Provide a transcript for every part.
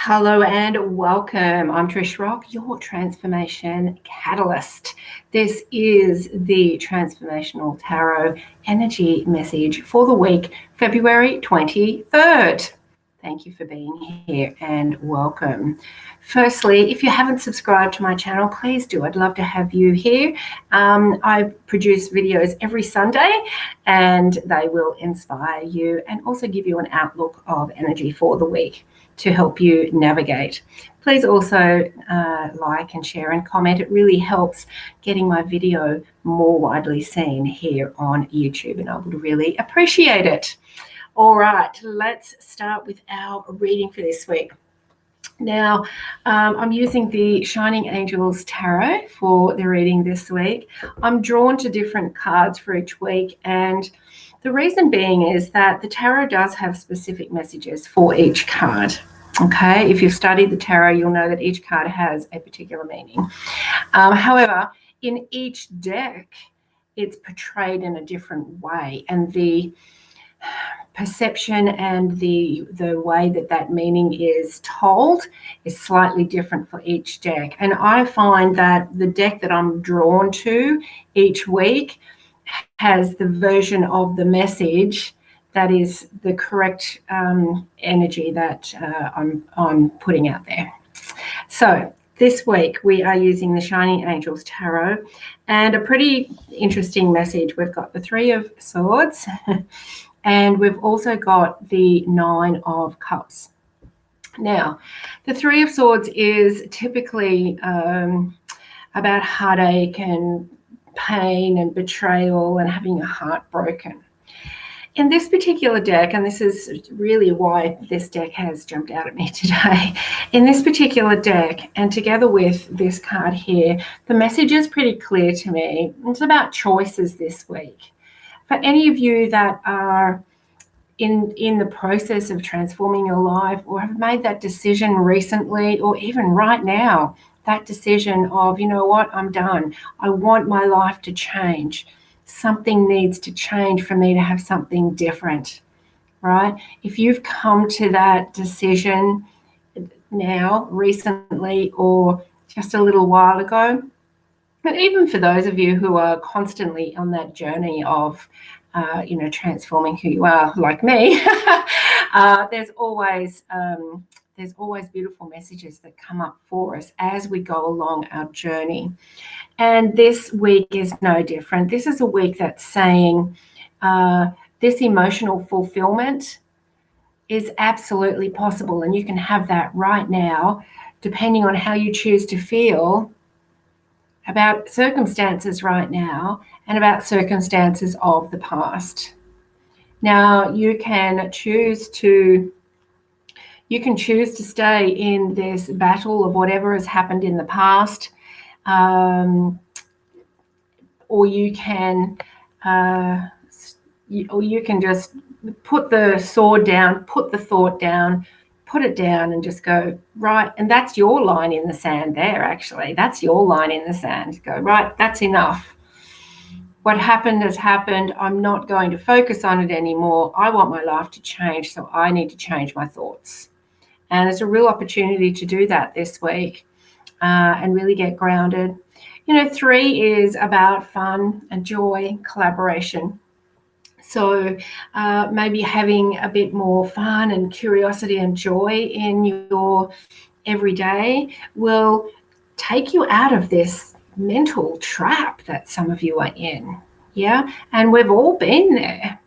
Hello and welcome. I'm Trish Rock, your transformation catalyst. This is the Transformational Tarot energy message for the week, February 23rd. Thank you for being here and welcome. Firstly, if you haven't subscribed to my channel, please do. I'd love to have you here. I produce videos every Sunday and they will inspire you and also give you an outlook of energy for the week to help you navigate. Please also like and share and comment. It really helps getting my video more widely seen here on YouTube, and I would really appreciate it. All right, let's start with our reading for this week. Now, I'm using the Shining Angels Tarot for the reading this week. I'm drawn to different cards for each week, and the reason being is that the tarot does have specific messages for each card. Okay, if you've studied the tarot, you'll know that each card has a particular meaning. However, in each deck, it's portrayed in a different way, and the perception and the way that meaning is told is slightly different for each deck. And I find that the deck that I'm drawn to each week has the version of the message that is the correct energy that I'm putting out there. So this week we are using the Shining Angels Tarot, and a pretty interesting message. We've got the Three of Swords and we've also got the Nine of Cups. Now, the Three of Swords is typically about heartache and pain and betrayal and having your heart broken. In this particular deck, and this is really why this deck has jumped out at me today, in this particular deck, and together with this card here, the message is pretty clear to me. It's about choices this week. For any of you that are in the process of transforming your life, or have made that decision recently, or even right now, that decision of, you know what, I'm done. I want my life to change. Something needs to change for me to have something different, right? If you've come to that decision now, recently, or just a little while ago, but even for those of you who are constantly on that journey of, transforming who you are, like me, there's always beautiful messages that come up for us as we go along our journey. And this week is no different. This is a week that's saying this emotional fulfillment is absolutely possible, and you can have that right now, depending on how you choose to feel about circumstances right now and about circumstances of the past. Now, you can choose to stay in this battle of whatever has happened in the past, or you can just put the sword down, put the thought down, put it down, and just go, right. And that's your line in the sand there, actually. That's your line in the sand. Go, right, that's enough. What happened has happened. I'm not going to focus on it anymore. I want my life to change, so I need to change my thoughts. And it's a real opportunity to do that this week and really get grounded. 3 is about fun and joy, collaboration. So maybe having a bit more fun and curiosity and joy in your everyday will take you out of this mental trap that some of you are in. Yeah, and we've all been there.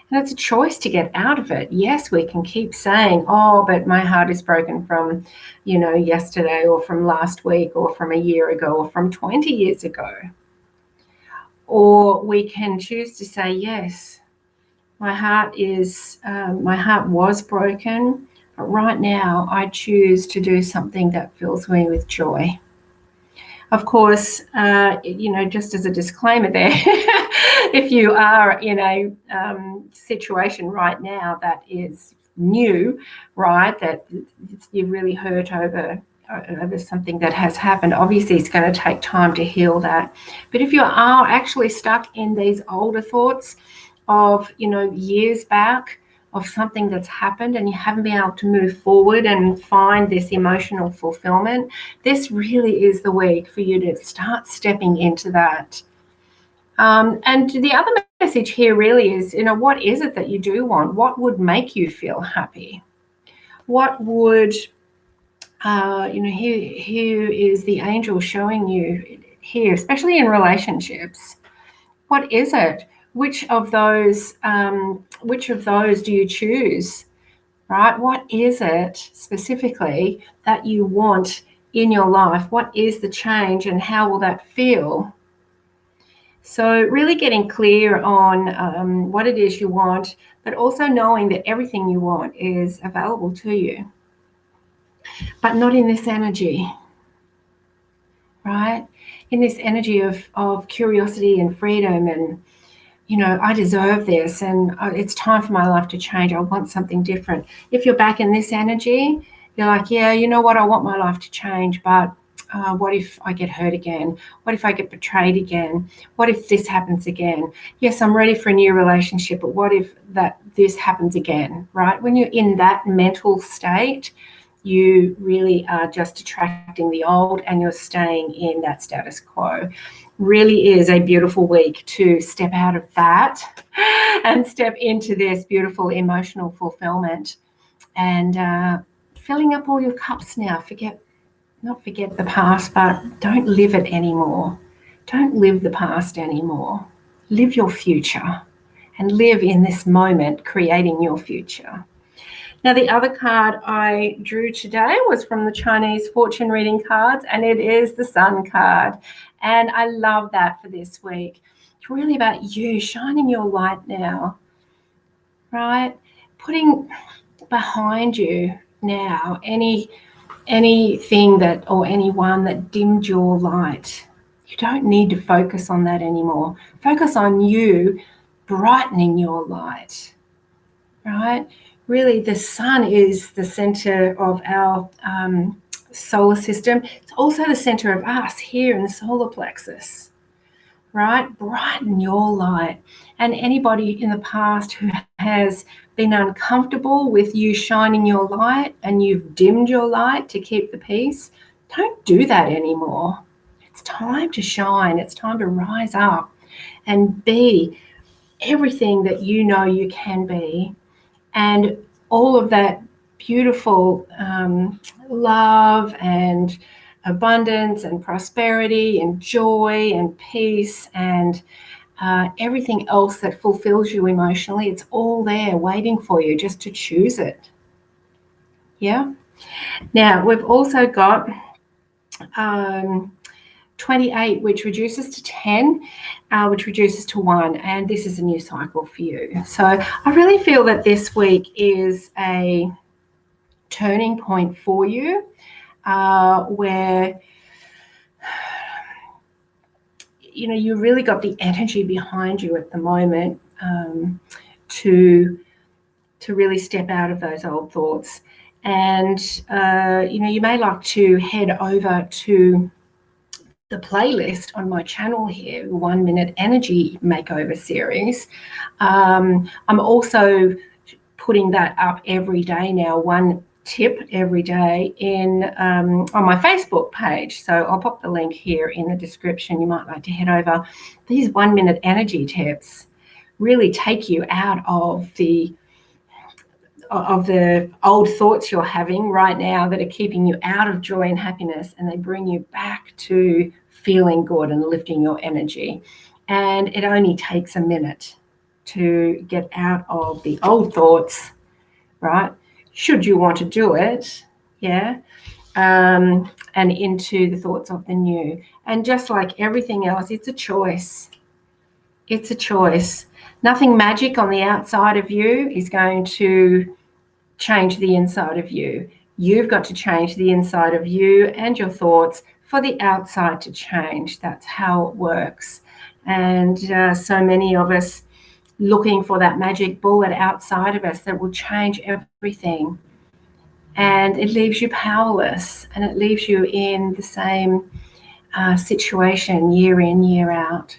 And it's a choice to get out of it. Yes, we can keep saying, oh, but my heart is broken from, yesterday, or from last week, or from a year ago, or from 20 years ago. Or we can choose to say, yes, my heart was broken, but right now I choose to do something that fills me with joy. Of course, just as a disclaimer there, if you are in a situation right now that is new, right, that you've really hurt over something that has happened, obviously it's going to take time to heal that. But if you are actually stuck in these older thoughts of, years back, of something that's happened and you haven't been able to move forward and find this emotional fulfillment, this really is the week for you to start stepping into that. And the other message here really is, what is it that you do want? What would make you feel happy? What would, here is the angel showing you here, especially in relationships. What is it? Which of those do you choose, right? What is it specifically that you want in your life? What is the change and how will that feel? So really getting clear on what it is you want, but also knowing that everything you want is available to you, but not in this energy, right? In this energy of curiosity and freedom and, I deserve this and it's time for my life to change. I want something different. If you're back in this energy, you're like, yeah, you know what? I want my life to change, but what if I get hurt again? What if I get betrayed again? What if this happens again? Yes, I'm ready for a new relationship, but what if this happens again, right? When you're in that mental state, you really are just attracting the old and you're staying in that status quo. Really is a beautiful week to step out of that and step into this beautiful emotional fulfillment and filling up all your cups now. Not forget the past, but don't live it anymore. Don't live the past anymore. Live your future and live in this moment, creating your future. Now, the other card I drew today was from the Chinese fortune reading cards, and it is the Sun card. And I love that for this week. It's really about you shining your light now, right? Putting behind you now anything that or anyone that dimmed your light. You don't need to focus on that anymore. Focus on you brightening your light, right? Really, the sun is the center of our solar system. It's also the center of us here in the solar plexus, right? Brighten your light. And anybody in the past who has been uncomfortable with you shining your light and you've dimmed your light to keep the peace, don't do that anymore. It's time to shine. It's time to rise up and be everything that you know you can be. And all of that beautiful love and abundance and prosperity and joy and peace and everything else that fulfills you emotionally, it's all there waiting for you just to choose it. Yeah. Now, we've also got 28, which reduces to 10, which reduces to 1, and this is a new cycle for you. So I really feel that this week is a turning point for you where you really got the energy behind you at the moment to really step out of those old thoughts. And you may like to head over to the playlist on my channel here, 1 Minute Energy Makeover Series. I'm also putting that up every day now, one tip every day on my Facebook page. So I'll pop the link here in the description. You might like to head over. These 1 minute energy tips really take you out of the old thoughts you're having right now that are keeping you out of joy and happiness, and they bring you back to feeling good and lifting your energy. And it only takes a minute to get out of the old thoughts, right? Should you want to do it, yeah, and into the thoughts of the new. And just like everything else, it's a choice. It's a choice. Nothing magic on the outside of you is going to change the inside of you. You've got to change the inside of you and your thoughts for the outside to change. That's how it works. And so many of us looking for that magic bullet outside of us that will change everything. And it leaves you powerless, and it leaves you in the same situation year in, year out.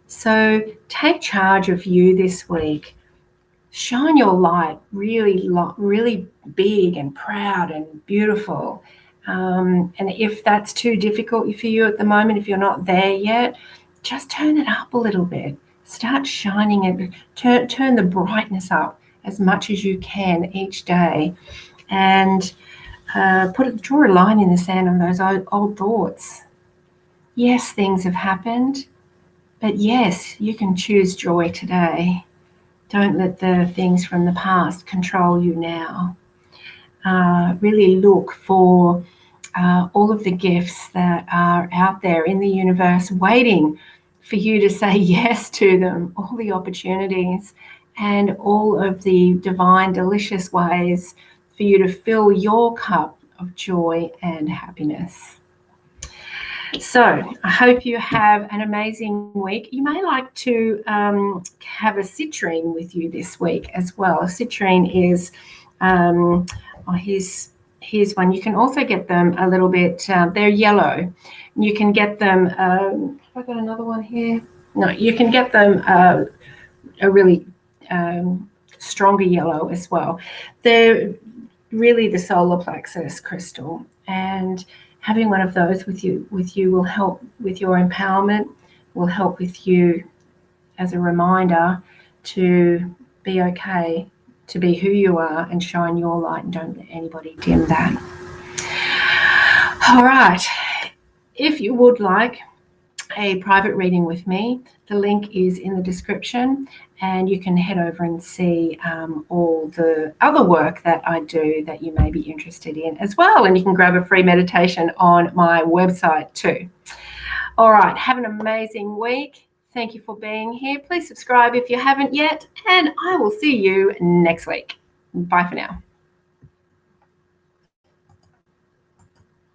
So take charge of you this week. shine your light really big and proud and beautiful. And if that's too difficult for you at the moment, if you're not there yet, just turn it up a little bit. Start shining it. Turn the brightness up as much as you can each day, and draw a line in the sand on those old thoughts. Yes, things have happened, but yes, you can choose joy today. Don't let the things from the past control you now. Really look for all of the gifts that are out there in the universe waiting for you to say yes to them, all the opportunities and all of the divine, delicious ways for you to fill your cup of joy and happiness. So I hope you have an amazing week. You may like to have a citrine with you this week as well. A citrine is, here's one. You can also get them a little bit, they're yellow. You can get them, have I got another one here? No, you can get them a really stronger yellow as well. They're really the solar plexus crystal, and having one of those with you will help with your empowerment, will help with you as a reminder to be okay, to be who you are and shine your light, and don't let anybody dim that. All right, if you would like a private reading with me, the link is in the description, and you can head over and see all the other work that I do that you may be interested in as well. And you can grab a free meditation on my website too. All right, have an amazing week. Thank you for being here. Please subscribe if you haven't yet, and I will see you next week. Bye for now.